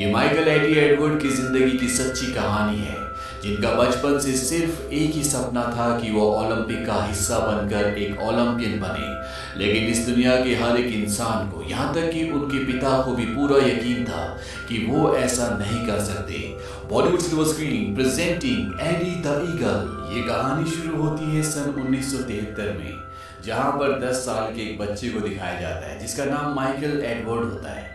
ये Michael AD Edward की जिंदगी की सच्ची कहानी है, जिनका बचपन से सिर्फ एक ही सपना था कि वो ओलंपिक का हिस्सा बनकर एक ओलंपियन बने। लेकिन इस दुनिया के हर एक इंसान को, यहाँ तक कि उनके पिता को भी पूरा यकीन था कि वो ऐसा नहीं कर सकते। Bollywood silver screen presenting Eddie the eagle. ये कहानी शुरू होती है सन 1973 में, जहाँ पर 10 साल के एक बच्चे को दिखाया जाता है जिसका नाम माइकल एडवर्ड होता है।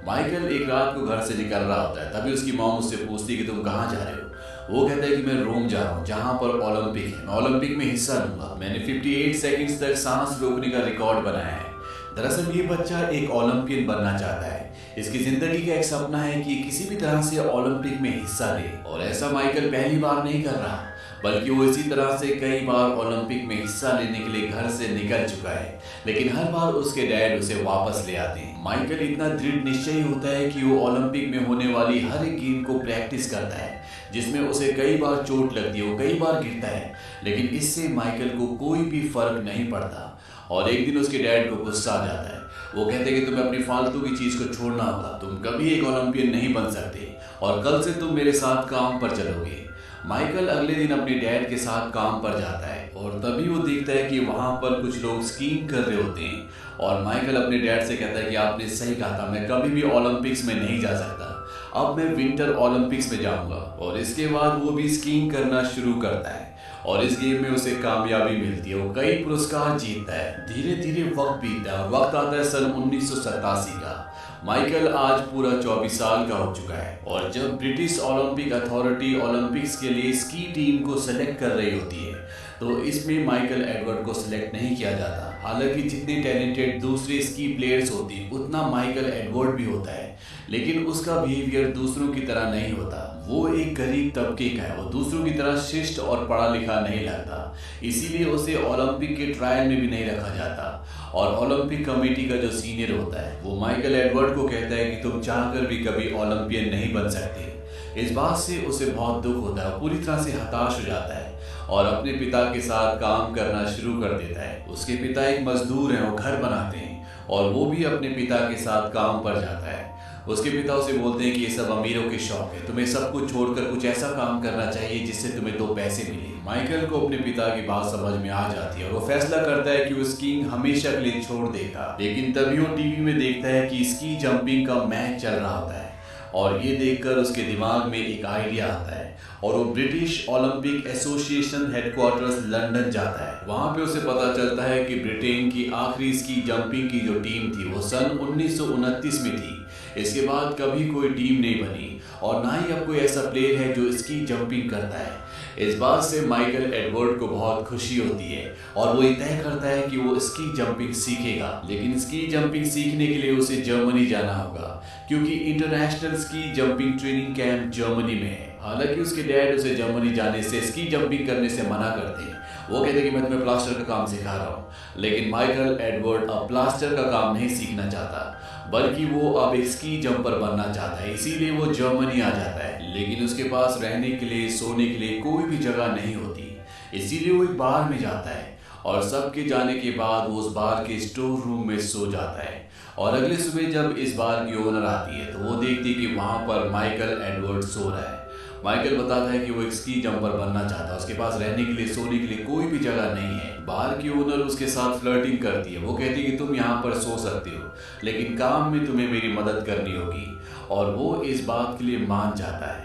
माइकल एक रात को घर से निकल रहा होता है, तभी उसकी मॉम उससे पूछती है कि तुम कहाँ जा रहे हो। वो कहता है कि मैं रोम जा रहा हूँ, जहाँ पर ओलंपिक है, मैं ओलंपिक में हिस्सा लूंगा। मैंने 58 सेकंड्स तक सांस रोकने का रिकॉर्ड बनाया है। दरअसल ये बच्चा एक ओलंपियन बनना चाहता है। इसकी जिंदगी का एक सपना है कि किसी भी तरह से ओलंपिक में हिस्सा ले, और ऐसा माइकल पहली बार नहीं कर रहा, बल्कि वो इसी तरह से कई बार ओलंपिक में हिस्सा लेने के लिए घर से निकल चुका है, लेकिन हर बार उसके डैड उसे वापस ले आते हैं। माइकल इतना दृढ़ निश्चयी होता है कि वो ओलंपिक में होने वाली हर एक गेम को प्रैक्टिस करता है, जिसमें उसे कई बार चोट लगती है, वो कई बार गिरता है, लेकिन इससे माइकल को कोई भी फर्क नहीं पड़ता। और एक दिन उसके डैड को गुस्सा आ जाता है। वो कहते हैं कि तुम्हें अपनी फालतू की चीज को छोड़ना होगा, तुम कभी एक ओलंपियन नहीं बन सकते, और कल से तुम मेरे साथ काम पर चलोगे। माइकल अगले दिन अपने डैड के साथ काम पर जाता है, और तभी वो देखता है कि वहां पर कुछ लोग स्कीइंग कर रहे होते हैं। और माइकल अपने डैड से कहता है कि आपने सही कहा था, मैं कभी भी ओलंपिक्स में नहीं जा सकता, अब मैं विंटर ओलंपिक्स में जाऊंगा। और इसके बाद वो भी स्कीइंग करना शुरू करता है, और इस गेम में उसे कामयाबी मिलती है, वो कई पुरस्कार जीतता है। धीरे धीरे वक्त बीतता है, और वक्त आता है सन 1987 का। माइकल आज पूरा 24 साल का हो चुका है, और जब ब्रिटिश ओलंपिक अथॉरिटी ओलंपिक्स के लिए स्की टीम को सेलेक्ट कर रही होती है, तो इसमें माइकल एडवर्ड को सिलेक्ट नहीं किया जाता। हालांकि जितने टैलेंटेड दूसरे स्की प्लेयर्स होते हैं, उतना माइकल एडवर्ड भी होता है, लेकिन उसका बिहेवियर दूसरों की तरह नहीं होता। वो एक गरीब तबके का है, वो दूसरों की तरह शिष्ट और पढ़ा लिखा नहीं लगता, इसीलिए उसे ओलंपिक के ट्रायल में भी नहीं रखा जाता। और ओलंपिक कमेटी का जो सीनियर होता है, वो माइकल एडवर्ड को कहता है कि तुम चाहकर भी कभी ओलंपियन नहीं बन सकते। इस बात से उसे बहुत दुख होता है, पूरी तरह से हताश हो जाता है, और अपने पिता के साथ काम करना शुरू कर देता है। उसके पिता एक मजदूर हैं, वो घर बनाते हैं, और वो भी अपने पिता के साथ काम पर जाता है। उसके पिता उसे बोलते हैं कि ये सब अमीरों के शौक है, तुम्हें सब कुछ छोड़कर कुछ ऐसा काम करना चाहिए जिससे तुम्हें 2 पैसे मिले। माइकल को अपने पिता की बात समझ में आ जाती है, और वो फैसला करता है कि वो स्कीइंग हमेशा के लिए छोड़ देगा। लेकिन तभी वो टीवी में देखता है कि स्की जंपिंग का मैच चल रहा होता है, और ये देखकर उसके दिमाग में एक आइडिया आता है, और वो British Olympic association headquarters London जाता है। वहां पे उसे पता चलता है कि ब्रिटेन की आखिरी स्की जंपिंग की जो टीम थी, वो सन 1929 में थी। इसके बाद कभी कोई टीम नहीं बनी, और ना ही अब कोई ऐसा प्लेयर है जो स्की जंपिंग करता है। इस बात से माइकल एडवर्ड को बहुत खुशी होती है, और वो ये तय करता है कि वो स्की जंपिंग सीखेगा। लेकिन स्की जंपिंग सीखने के लिए उसे जर्मनी जाना होगा, क्योंकि international ski jumping training camp Germany में है। हालांकि उसके डैड उसे जर्मनी जाने से, स्की जंपिंग करने से मना करते हैं। वो कहते हैं कि मैं तुम्हें प्लास्टर का काम सिखा रहा हूँ। लेकिन माइकल एडवर्ड अब प्लास्टर का काम नहीं सीखना चाहता, बल्कि वो अब एक स्की जंपर बनना चाहता है, इसीलिए वो जर्मनी आ जाता है। लेकिन उसके पास रहने के लिए, सोने के लिए कोई भी जगह नहीं होती, इसीलिए वो एक बार में जाता है, और सबके जाने के बाद वो उस बार के स्टोर रूम में सो जाता है। और अगले सुबह जब इस बार की ओनर आती है, तो वो देखती है कि वहां पर माइकल एडवर्ड सो रहा है। माइकल बताता है कि वो एक स्की जंपर बनना चाहता है, उसके पास रहने के लिए, सोने के लिए कोई भी जगह नहीं है। बाहर की ओनर उसके साथ फ्लर्टिंग करती है, वो कहती है कि तुम यहाँ पर सो सकते हो, लेकिन काम में तुम्हें मेरी मदद करनी होगी, और वो इस बात के लिए मान जाता है।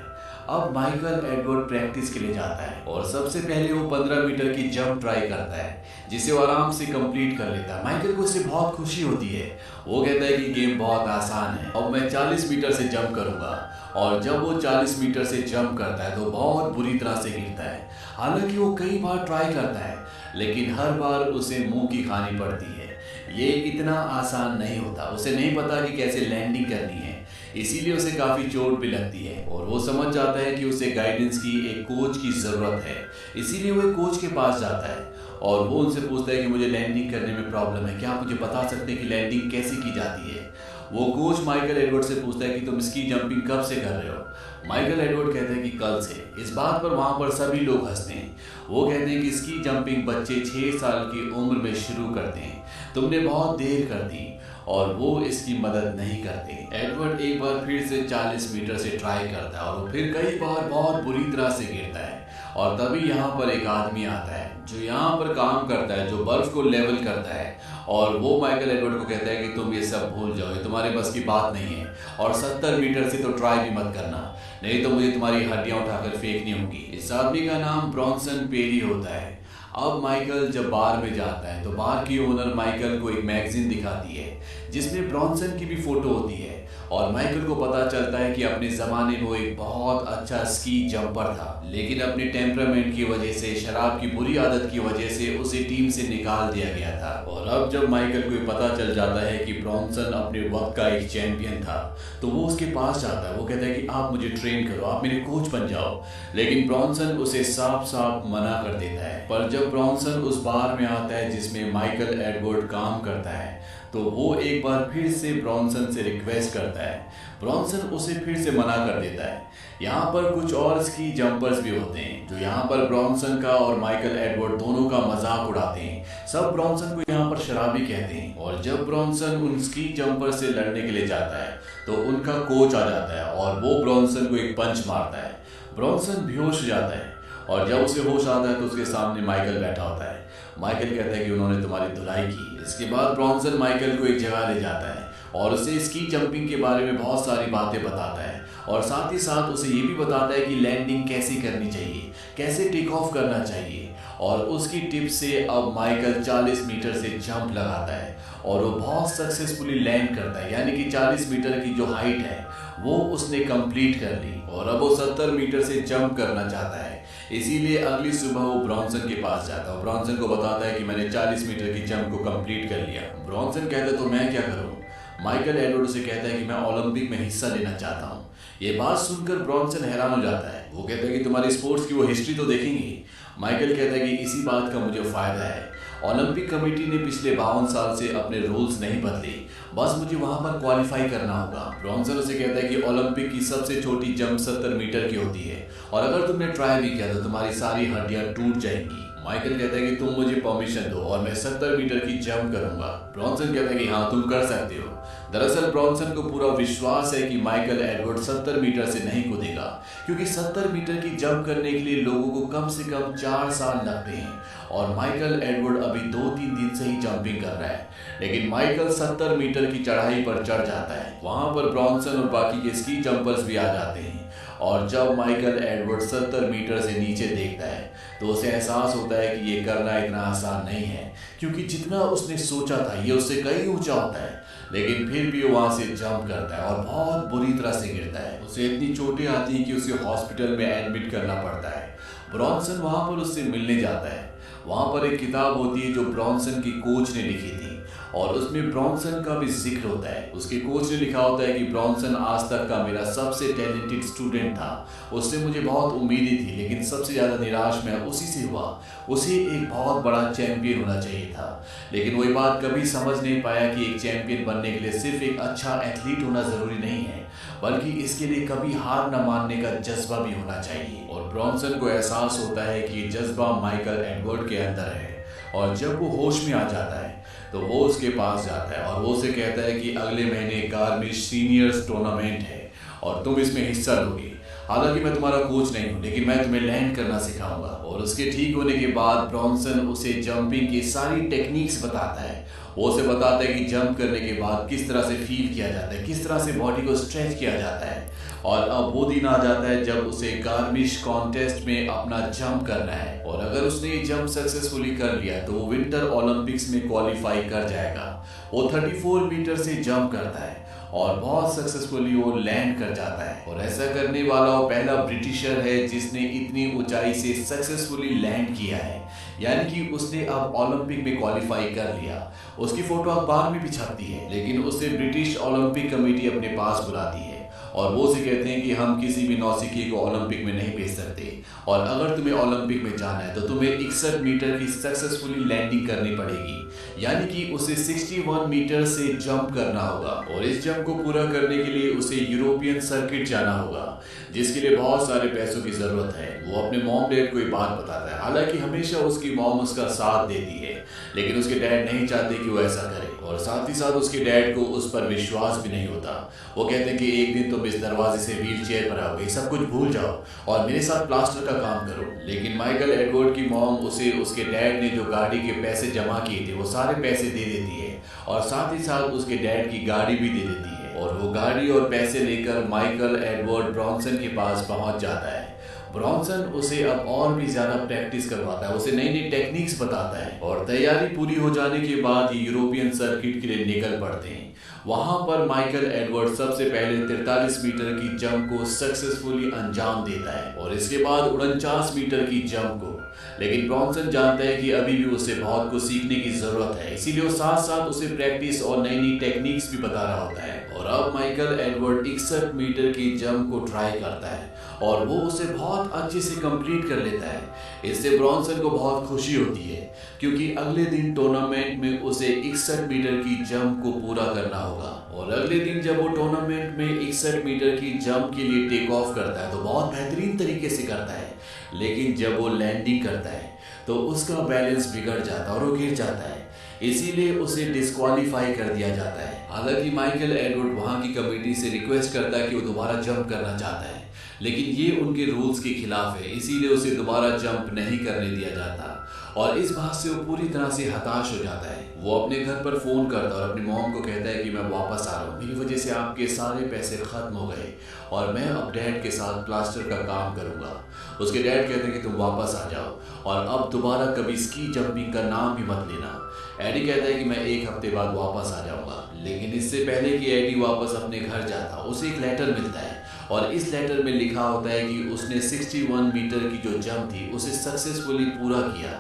अब माइकल एडवर्ड प्रैक्टिस के लिए जाता है, और सबसे पहले वो 15 मीटर की जंप ट्राई करता है, जिसे वो आराम से कंप्लीट कर लेता है। माइकल को इससे बहुत खुशी होती है। वो कहता है कि गेम बहुत आसान है, अब मैं 40 मीटर से जंप करूंगा। और जब वो 40 मीटर से जंप करता है, तो बहुत बुरी तरह से गिरता है। हालांकि वो कई बार ट्राई करता है, लेकिन हर बार उसे मुंह की खानी पड़ती है। ये इतना आसान नहीं होता, उसे नहीं पता कि कैसे लैंडिंग करनी है, इसीलिए उसे काफ़ी चोट भी लगती है। और वो समझ जाता है कि उसे गाइडेंस की, एक कोच की ज़रूरत है, इसीलिए वो एक कोच के पास जाता है, और वो उनसे पूछता है कि मुझे लैंडिंग करने में प्रॉब्लम है, क्या आप मुझे बता सकते हैं कि लैंडिंग कैसे की जाती है। वो कोच माइकल एडवर्ड से पूछता है कि तुम स्की जंपिंग कब से कर रहे हो। माइकल एडवर्ड कहते हैं कि कल से। इस बात पर वहाँ पर सभी लोग हंसते हैं। वो कहते हैं कि स्की जंपिंग बच्चे 6 साल की उम्र में शुरू करते हैं, तुमने बहुत देर कर दी। और वो इसकी मदद नहीं करते। एडवर्ड एक बार फिर से 40 मीटर से ट्राई करता है और वो फिर कई बार बहुत बुरी तरह से गिरता है। और तभी यहाँ पर एक आदमी आता है जो यहाँ पर काम करता है, जो बर्फ को लेवल करता है, और वो माइकल एडवर्ड को कहता है कि तुम ये सब भूल जाओ, ये तुम्हारे बस की बात नहीं है, और 70 मीटर से तो ट्राई भी मत करना, नहीं तो मुझे तुम्हारी हड्डियां उठाकर फेंकनी होंगी। इस आदमी का नाम ब्रॉन्सन पेरी होता है। अब माइकल जब बार में जाता है तो बार की ओनर माइकल को एक मैगजीन दिखाती है जिसमें ब्रॉन्सन की भी फोटो होती है, और माइकल को पता चलता है कि अपने ज़माने में वो एक बहुत अच्छा स्की जंपर था, लेकिन अपने टेम्परामेंट की वजह से, शराब की बुरी आदत की वजह से उसे टीम से निकाल दिया गया था। और अब जब माइकल को पता चल जाता है कि ब्रॉन्सन अपने वक्त का एक चैंपियन था तो वो उसके पास जाता है। वो कहता है कि आप मुझे ट्रेन करो, आप मेरे कोच बन जाओ, लेकिन ब्रॉन्सन उसे साफ साफ मना कर देता है। पर जब ब्रॉन्सन उस बार में आता है जिसमें माइकल एडवर्ड काम करता है तो वो एक बार फिर से ब्रॉन्सन से रिक्वेस्ट करता है। ब्रॉन्सन उसे फिर से मना कर देता है। यहाँ पर कुछ और स्की जंपर्स भी होते हैं जो यहाँ पर ब्रॉन्सन का और माइकल एडवर्ड दोनों का मजाक उड़ाते हैं। सब ब्रॉन्सन को यहाँ पर शराबी कहते हैं। और जब ब्रॉन्सन उन स्की जंपर से लड़ने के लिए जाता है तो उनका कोच आ जाता है और वो ब्रॉन्सन को एक पंच मारता है। ब्रॉन्सन बेहोश हो जाता है और जब उसे होश आता है तो उसके सामने माइकल बैठा होता है। माइकल कहता है कि उन्होंने तुम्हारी धुलाई की। इसके बाद ब्रॉन्सन माइकल को एक जगह ले जाता है और उसे स्की जंपिंग के बारे में बहुत सारी बातें बताता है, और साथ ही साथ उसे ये भी बताता है कि लैंडिंग कैसी करनी चाहिए, कैसे टेक ऑफ करना चाहिए। और उसकी टिप से अब माइकल 40 मीटर से जंप लगाता है और वो बहुत सक्सेसफुली लैंड करता है, यानी कि 40 मीटर की जो हाइट है वो उसने कंप्लीट कर ली। और अब वो 70 मीटर से जंप करना चाहता है, इसीलिए अगली सुबह वो ब्रॉन्सन के पास जाता है। ब्रॉन्सन को बताता है कि मैंने 40 मीटर की जंप को कंप्लीट कर लिया। ब्रॉन्सन कहता है तो मैं क्या करूं? माइकल एडवर्ड से कहता है कि मैं ओलंपिक में हिस्सा लेना चाहता हूं। ये बात सुनकर ब्रॉन्सन हैरान हो जाता है। वो कहता है कि तुम्हारी स्पोर्ट्स की वो हिस्ट्री तो देखेंगे। माइकल कहता है कि इसी बात का मुझे फायदा है। ओलंपिक कमेटी ने पिछले 52 साल से अपने रूल्स नहीं बदले, बस मुझे वहां पर क्वालिफाई करना होगा। ब्रॉन्सन उसे कहता है कि ओलंपिक की सबसे छोटी जंप 70 मीटर की होती है और अगर तुमने ट्राई भी किया तो तुम्हारी सारी हड्डियां टूट जाएंगी। माइकल कहता है कि तुम मुझे परमिशन दो और मैं 70 मीटर की जंप करूंगा। ब्रॉन्सन कहता है कि हाँ तुम कर सकते हो। दरअसल ब्रॉन्सन को पूरा विश्वास है कि माइकल एडवर्ड 70 मीटर से नहीं कूदेगा, क्योंकि 70 मीटर की जंप करने के लिए लोगों को कम से कम 4 साल लगते हैं और माइकल एडवर्ड अभी 2-3 दिन से ही जंपिंग कर रहा है। लेकिन माइकल 70 मीटर की चढ़ाई पर चढ़ जाता है। वहां पर ब्रॉन्सन और बाकी के स्की जंपर्स भी आ जाते हैं और जब माइकल एडवर्ड 70 मीटर से नीचे देखता है तो उसे एहसास होता है कि ये करना इतना आसान नहीं है, क्योंकि जितना उसने सोचा था ये उससे कहीं ऊंचा होता है। लेकिन फिर भी वो वहां से जंप करता है और बहुत बुरी तरह से गिरता है। उसे इतनी चोटें आती हैं कि उसे हॉस्पिटल में एडमिट करना पड़ता है। ब्रॉन्सन वहां पर उससे मिलने जाता है। वहां पर एक किताब होती है जो ब्रॉन्सन की कोच ने लिखी थी और उसमें ब्रॉन्सन का भी जिक्र होता है। उसके कोच ने लिखा होता है कि ब्रॉन्सन आज तक का मेरा सबसे टैलेंटेड स्टूडेंट था, उससे मुझे बहुत उम्मीदें थी, लेकिन सबसे ज़्यादा निराश मैं उसी से हुआ। उसे एक बहुत बड़ा चैंपियन होना चाहिए था, लेकिन वो ये बात कभी समझ नहीं पाया कि एक चैंपियन बनने के लिए सिर्फ एक अच्छा एथलीट होना ज़रूरी नहीं है, बल्कि इसके लिए कभी हार न मानने का जज्बा भी होना चाहिए। और ब्रॉन्सन को एहसास होता है कि ये जज्बा माइकल एडवर्ड के अंदर है, और जब वो होश में आ जाता है तो वो उसके पास जाता है और वो उसे कहता है कि अगले महीने गार्मिश सीनियर्स टूर्नामेंट है और तुम इसमें हिस्सा लोगे। हालांकि मैं तुम्हारा कोच नहीं हूँ, लेकिन मैं तुम्हें लैंड करना सिखाऊंगा। और उसके ठीक होने के बाद ब्रॉन्सन उसे जंपिंग की सारी टेक्निक्स बताता है। वो उसे बताता है कि जंप करने के बाद किस तरह से फील किया जाता है, किस तरह से बॉडी को स्ट्रेच किया जाता है। और अब वो दिन आ जाता है जब उसे गार्मिश कॉन्टेस्ट में अपना जंप करना है, और अगर उसने ये जंप सक्सेसफुली कर लिया तो वो विंटर ओलंपिक्स में क्वालिफाई कर जाएगा। वो 34 मीटर से जंप करता है और बहुत सक्सेसफुली वो लैंड कर जाता है, और ऐसा करने वाला वो पहला ब्रिटिशर है जिसने इतनी ऊंचाई से सक्सेसफुली लैंड किया है, यानी कि उसने अब ओलंपिक में क्वालिफाई कर लिया। उसकी फोटो अखबार में भी छपती है, लेकिन उसे ब्रिटिश ओलंपिक कमेटी अपने पास बुलाती है और वो उसे कहते हैं कि हम किसी भी नौसिखिए को ओलंपिक में नहीं भेज सकते, और अगर तुम्हें ओलंपिक में जाना है तो तुम्हें 61 मीटर की सक्सेसफुली लैंडिंग करनी पड़ेगी, यानी कि उसे 61 मीटर से जंप करना होगा। और इस जंप को पूरा करने के लिए उसे यूरोपियन सर्किट जाना होगा, जिसके लिए बहुत सारे पैसों की जरूरत है। वो अपने मॉम डैड को ये बात बताता है। हालांकि हमेशा उसकी मॉम उसका साथ देती है, लेकिन उसके डैड नहीं चाहते कि वो ऐसा करे। और साथ ही साथ उसके डैड को उस पर विश्वास भी नहीं होता। वो कहते हैं कि एक दिन तुम इस दरवाजे से व्हील चेयर पर आओगे, सब कुछ भूल जाओ और मेरे साथ प्लास्टर का काम करो। लेकिन माइकल एडवर्ड की मॉम उसे उसके डैड ने जो गाड़ी के पैसे जमा किए थे वो सारे पैसे दे देती है और साथ ही साथ उसके डैड की गाड़ी भी दे देती है और वो गाड़ी और पैसे लेकर माइकल एडवर्ड ब्रॉन्सन के पास पहुंच जाता है। ब्रॉन्सन उसे अब और भी ज्यादा प्रैक्टिस करवाता है, उसे नई नई टेक्निक्स बताता है और तैयारी पूरी हो जाने के बाद ये यूरोपियन सर्किट के लिए निकल पड़ते हैं। वहां पर माइकल एडवर्ड सबसे पहले 43 मीटर की जंप को सक्सेसफुली अंजाम देता है और इसके बाद 49 मीटर की जंप को। लेकिन ब्रॉन्सन जानता है कि अभी भी उसे बहुत कुछ सीखने की जरूरत है, इसीलिए वो साथ साथ उसे प्रैक्टिस और नई नई टेक्निक्स भी बता रहा होता है। और अब माइकल एडवर्ड 61 मीटर की जंप को ट्राई करता है और वो उसे बहुत अच्छे से कंप्लीट कर लेता है। इससे ब्रॉन्सन को बहुत खुशी होती है क्योंकि अगले दिन टूर्नामेंट में उसे 61 मीटर की जंप को पूरा करना होगा। और अगले दिन जब वो टूर्नामेंट में 61 मीटर की जंप के लिए टेक ऑफ करता है तो बहुत बेहतरीन तरीके से करता है, लेकिन जब वो लैंडिंग करता है तो उसका बैलेंस बिगड़ जाता है और वो गिर जाता है, इसीलिए उसे डिस्क्वालीफाई कर दिया जाता है। हालांकि माइकल एडवर्ड वहां की कमेटी से रिक्वेस्ट करता है कि वो दोबारा जंप करना चाहता है, लेकिन ये उनके रूल्स के खिलाफ है, इसीलिए उसे दोबारा जंप नहीं करने दिया जाता और इस बात से वो पूरी तरह से हताश हो जाता है। वो अपने घर पर फोन करता है और अपनी मॉम को कहता है कि मैं वापस आ रहा हूँ, मेरी वजह से आपके सारे पैसे खत्म हो गए और मैं अब डैड के साथ प्लास्टर का काम करूंगा। उसके डैड कहते हैं कि तुम वापस आ जाओ और अब दोबारा कभी स्की जंपिंग का नाम भी मत लेना। एडी कहता है कि मैं एक हफ्ते बाद वापस आ जाऊंगा, लेकिन इससे पहले कि एडी वापस अपने घर जाता उसे एक लेटर मिलता है और इस लेटर में लिखा होता है कि उसने 61 मीटर की जो जंप थी उसे सक्सेसफुली पूरा किया।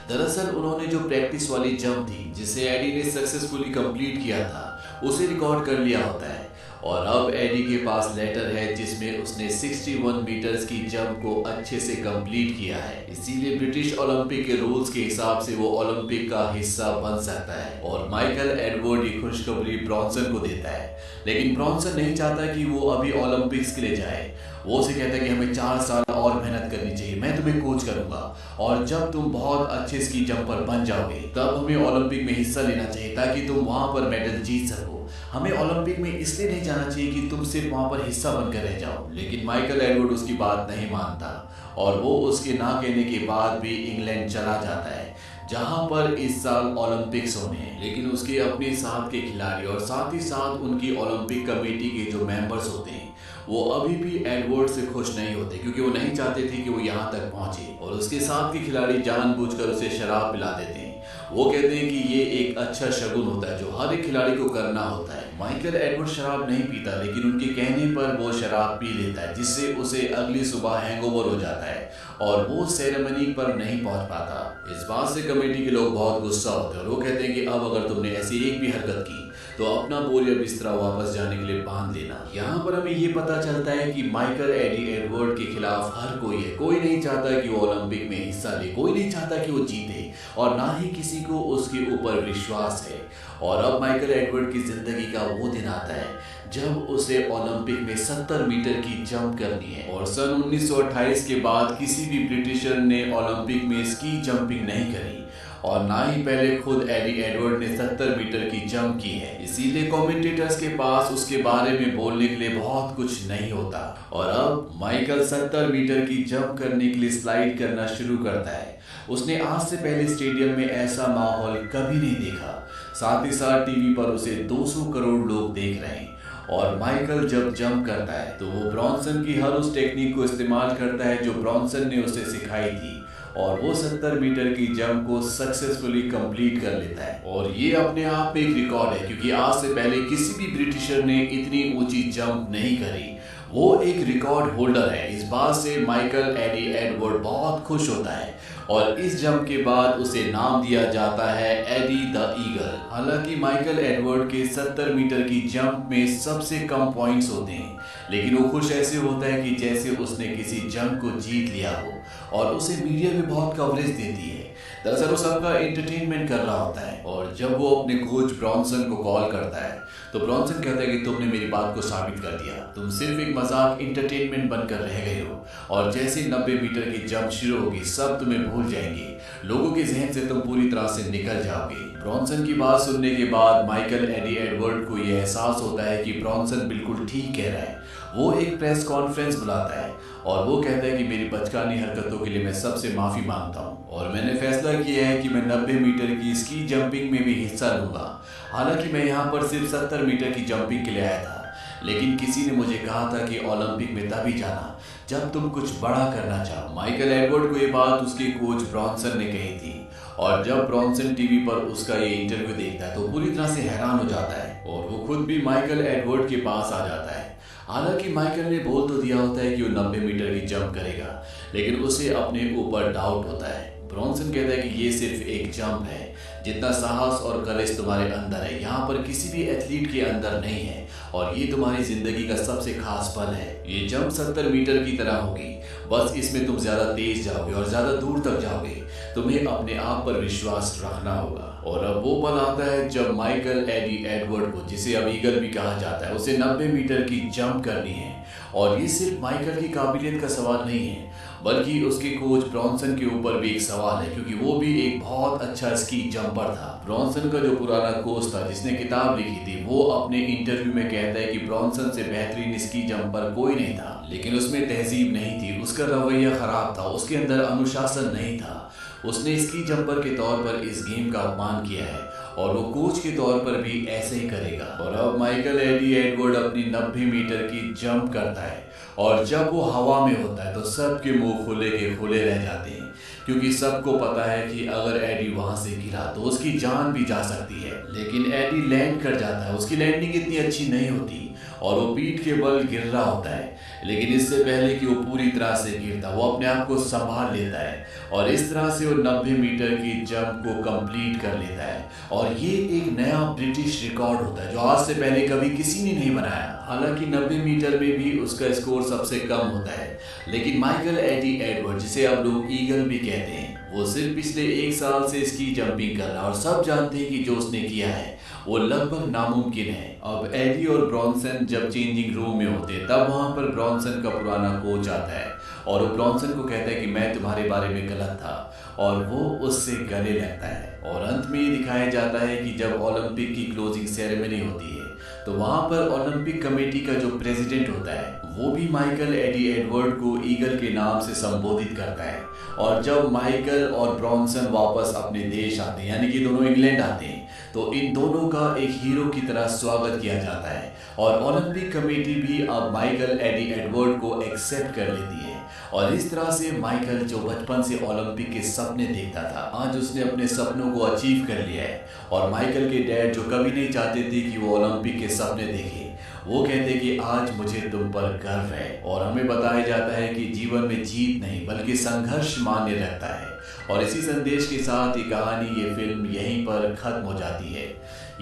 दरअसल उन्होंने जो प्रैक्टिस वाली जंप थी जिसे एडी ने सक्सेसफुली कंप्लीट किया था उसे रिकॉर्ड कर लिया होता है और अब एडी के पास लेटर है जिसमें उसने 61 मीटर्स की जंप को अच्छे से कंप्लीट किया है, इसीलिए ब्रिटिश ओलंपिक के रूल्स के हिसाब से वो ओलंपिक का हिस्सा बन सकता है। और माइकल एडवर्ड ये खुशखबरी ब्रॉन्सन को देता है, लेकिन ब्रॉन्सन नहीं चाहता कि वो अभी ओलंपिक्स के लिए जाए। वो उसे कहता है कि हमें 4 साल और मेहनत करनी चाहिए, मैं तुम्हें कोच करूंगा और जब तुम बहुत अच्छे स्की जंपर बन जाओगे तब हमें ओलंपिक में हिस्सा लेना चाहिए ताकि तुम वहां पर मेडल जीत सको। हमें ओलंपिक में इसलिए नहीं जाना चाहिए कि तुम सिर्फ वहां पर हिस्सा बनकर रह जाओ। लेकिन माइकल एडवर्ड उसकी बात नहीं मानता और वो उसके ना कहने के बाद भी इंग्लैंड चला जाता है जहां पर इस साल ओलंपिक्स होने हैं। लेकिन उसके अपने साथ के खिलाड़ी और साथ ही साथ उनकी ओलंपिक कमेटी के जो मेंबर्स होते हैं वो अभी भी एडवर्ड से खुश नहीं होते क्योंकि वो नहीं चाहते थे कि वो यहाँ तक पहुंचे और उसके साथ के खिलाड़ी जानबूझकर उसे शराब पिला देते हैं। वो कहते हैं कि ये एक अच्छा शगुन होता है जो हर एक खिलाड़ी को करना होता है। माइकल एडवर्ड शराब नहीं पीता, लेकिन उनके कहने पर वो शराब पी लेता है जिससे उसे अगली सुबह हैंगओवर हो जाता है और वो सेरेमनी पर नहीं पहुंच पाता। इस बात से कमेटी के लोग बहुत गुस्सा होते हैं और वो कहते हैं कि अब अगर तुमने ऐसी एक भी हरकत की तो अपना बोरिया बिस्तरा वापस जाने के लिए बांध लेना। यहाँ पर हमें ये पता चलता है कि माइकल एडी एडवर्ड के खिलाफ हर कोई है, कोई नहीं चाहता कि वो ओलंपिक में हिस्सा ले, कोई नहीं चाहता कि वो जीते और ना ही किसी को उसके ऊपर विश्वास है। और अब माइकल एडवर्ड की जिंदगी का वो दिन आता है जब उसे ओलंपिक में 70 मीटर की जंप करनी है और सन 1928 के बाद किसी भी ब्रिटिशर ने ओलंपिक में स्की जंपिंग नहीं करी और ना ही पहले खुद एडी एडवर्ड ने 70 मीटर की जंप की है, इसीलिए कमेंटेटर्स के पास उसके बारे में बोलने के लिए बहुत कुछ नहीं होता। और अब माइकल 70 मीटर की जंप करने के लिए स्लाइड करना शुरू करता है। उसने आज से पहले स्टेडियम में ऐसा माहौल कभी नहीं देखा, साथ ही साथ टीवी पर उसे 200 करोड़ लोग देख रहे हैं और माइकल जब जंप करता है तो वो ब्रॉन्सन की हर उस टेक्निक को इस्तेमाल करता है जो ब्रॉन्सन ने उसे सिखाई थी और वो 70 मीटर की जंप को सक्सेसफुली कंप्लीट कर लेता है। और ये अपने आप में एक रिकॉर्ड है क्योंकि आज से पहले किसी भी ब्रिटिशर ने इतनी ऊंची जंप नहीं करी। वो एक रिकॉर्ड होल्डर है। इस बात से माइकल एडी एडवर्ड बहुत खुश होता है और इस जंप के बाद उसे नाम दिया जाता है एडी द ईगल। हालांकि माइकल एडवर्ड के 70 मीटर की जंप में सबसे कम पॉइंट्स होते हैं, लेकिन वो खुश ऐसे होता है कि जैसे उसने किसी जंग को जीत लिया हो और उसे मीडिया भी बहुत कवरेज देती है। दरअसल वो सबका एंटरटेनमेंट कर रहा होता है और जब वो अपने कोच ब्रॉन्सन को कॉल करता है तो ब्रॉन्सन कहता है कि तुमने मेरी बात को साबित कर दिया, तुम सिर्फ एक मजाक एंटरटेनमेंट बनकर रह गए हो और जैसे 90 मीटर की जंप शुरू होगी सब तुम्हें भूल जाएंगे, लोगों के जहन से तुम पूरी तरह से निकल जाओगे। ब्रॉन्सन की बात सुनने के बाद माइकल एडी एडवर्ड को यह एहसास होता है कि ब्रॉन्सन बिल्कुल ठीक कह रहा है। वो एक प्रेस कॉन्फ्रेंस बुलाता है और वो कहता है कि मेरी बचकानी हरकतों के लिए मैं सबसे माफ़ी मांगता हूँ और मैंने फैसला किया है कि मैं 90 मीटर की स्की जंपिंग में भी हिस्सा लूँगा। हालांकि मैं यहाँ पर सिर्फ 70 मीटर की जंपिंग के लिए आया था, लेकिन किसी ने मुझे कहा था कि ओलंपिक में तभी जाना जब तुम कुछ बड़ा करना चाहो। माइकल एडवर्ड को ये बात उसके कोच ब्रॉन्सन ने कही थी और जब ब्रॉन्सन टीवी पर उसका ये इंटरव्यू देखता है तो पूरी तरह से हैरान हो जाता है और वो खुद भी माइकल एडवर्ड के पास आ जाता है। हालांकि माइकल ने बोल तो दिया होता है कि वो 90 मीटर की जंप करेगा, लेकिन उसे अपने ऊपर डाउट होता है। ब्रॉन्सन कहता है कि ये सिर्फ एक जंप है, जितना साहस और करेज तुम्हारे अंदर है यहाँ पर किसी भी एथलीट के अंदर नहीं है और ये तुम्हारी जिंदगी का सबसे खास पल है। ये जंप 70 मीटर की तरह होगी, बस इसमें तुम ज्यादा तेज जाओगे और ज्यादा दूर तक जाओगे। तुम्हें अपने आप पर विश्वास रखना होगा। और अब वो पल आता है जब माइकल एडी एडवर्ड को, जिसे अब ईगल भी कहा जाता है, उसे 90 मीटर की जंप करनी है। और ये सिर्फ माइकल की काबिलियत का सवाल नहीं है, बल्कि उसके कोच ब्रॉन्सन के ऊपर भी एक सवाल है, क्योंकि वो भी एक बहुत अच्छा स्की जंपर था। ब्रॉन्सन का जो पुराना कोच था जिसने किताब लिखी थी, वो अपने इंटरव्यू में कहता है कि ब्रॉन्सन से बेहतरीन स्की जंपर कोई नहीं था, लेकिन उसमें तहजीब नहीं थी, उसका रवैया खराब था, उसके अंदर अनुशासन नहीं था। उसने स्की जंपर के तौर पर इस गेम का अपमान किया है और वो कोच के तौर पर भी ऐसे ही करेगा। और अब माइकल एडी एडवर्ड अपनी 90 मीटर की जंप करता है और जब वो हवा में होता है तो सबके मुंह खुले के खुले रह जाते हैं, क्योंकि सबको पता है कि अगर एडी वहां से गिरा तो उसकी जान भी जा सकती है। लेकिन एडी लैंड कर जाता है, उसकी लैंडिंग इतनी अच्छी नहीं होती और वो पीठ के बल गिर रहा होता है, लेकिन इससे पहले कि वो पूरी तरह से गिरता वो अपने आप को संभाल लेता है और इस तरह से वो 90 मीटर की जंप को कंप्लीट कर लेता है। और ये एक नया ब्रिटिश रिकॉर्ड होता है जो आज से पहले कभी किसी ने नहीं बनाया। हालांकि 90 मीटर में भी उसका स्कोर सबसे कम होता है, लेकिन माइकल एडी एडवर्ड, जिसे अब लोग ईगल भी कहते हैं, वो सिर्फ पिछले 1 साल से स्की जंपिंग कर रहा है और सब जानते हैं कि जो उसने किया है वो लगभग नामुमकिन है। अब एडी और ब्रॉन्सन जब चेंजिंग रूम में होते हैं तब वहां पर ब्रॉन्सन का पुराना कोच आता है और वो ब्रॉन्सन को कहता है कि मैं तुम्हारे बारे में गलत था और वो उससे गले लगता है। और अंत में ये दिखाया जाता है कि जब ओलंपिक की क्लोजिंग सेरेमनी होती है तो वहां पर ओलंपिक कमेटी का जो प्रेसिडेंट होता है वो भी माइकल एडी एडवर्ड को ईगल के नाम से संबोधित करता है। और जब माइकल और ब्रॉन्सन वापस अपने देश आते हैं, यानी कि दोनों इंग्लैंड आते हैं, तो इन दोनों का एक हीरो की तरह स्वागत किया जाता है और ओलंपिक कमेटी भी अब माइकल एडी एडवर्ड को एक्सेप्ट कर लेती है। और इस तरह से माइकल, जो बचपन से ओलंपिक के सपने देखता था, आज उसने अपने सपनों को अचीव कर लिया है। और माइकल के डैड, जो कभी नहीं चाहते थे कि वो ओलंपिक के सपने देखे, वो कहते कि आज मुझे तुम पर गर्व है। और हमें बताया जाता है कि जीवन में जीत नहीं बल्कि संघर्ष मान्य रखता है। और इसी संदेश के साथ ये कहानी, ये फिल्म यहीं पर खत्म हो जाती है।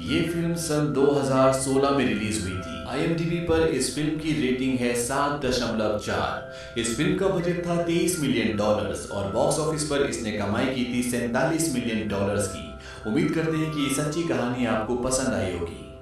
ये फिल्म सन 2016 में रिलीज हुई थी। IMDb पर इस फिल्म की रेटिंग है 7.4। इस फिल्म का बजट था $23 मिलियन और बॉक्स ऑफिस पर इसने कमाई की थी $47 मिलियन की। उम्मीद करते हैं कि ये सच्ची कहानी आपको पसंद आई होगी।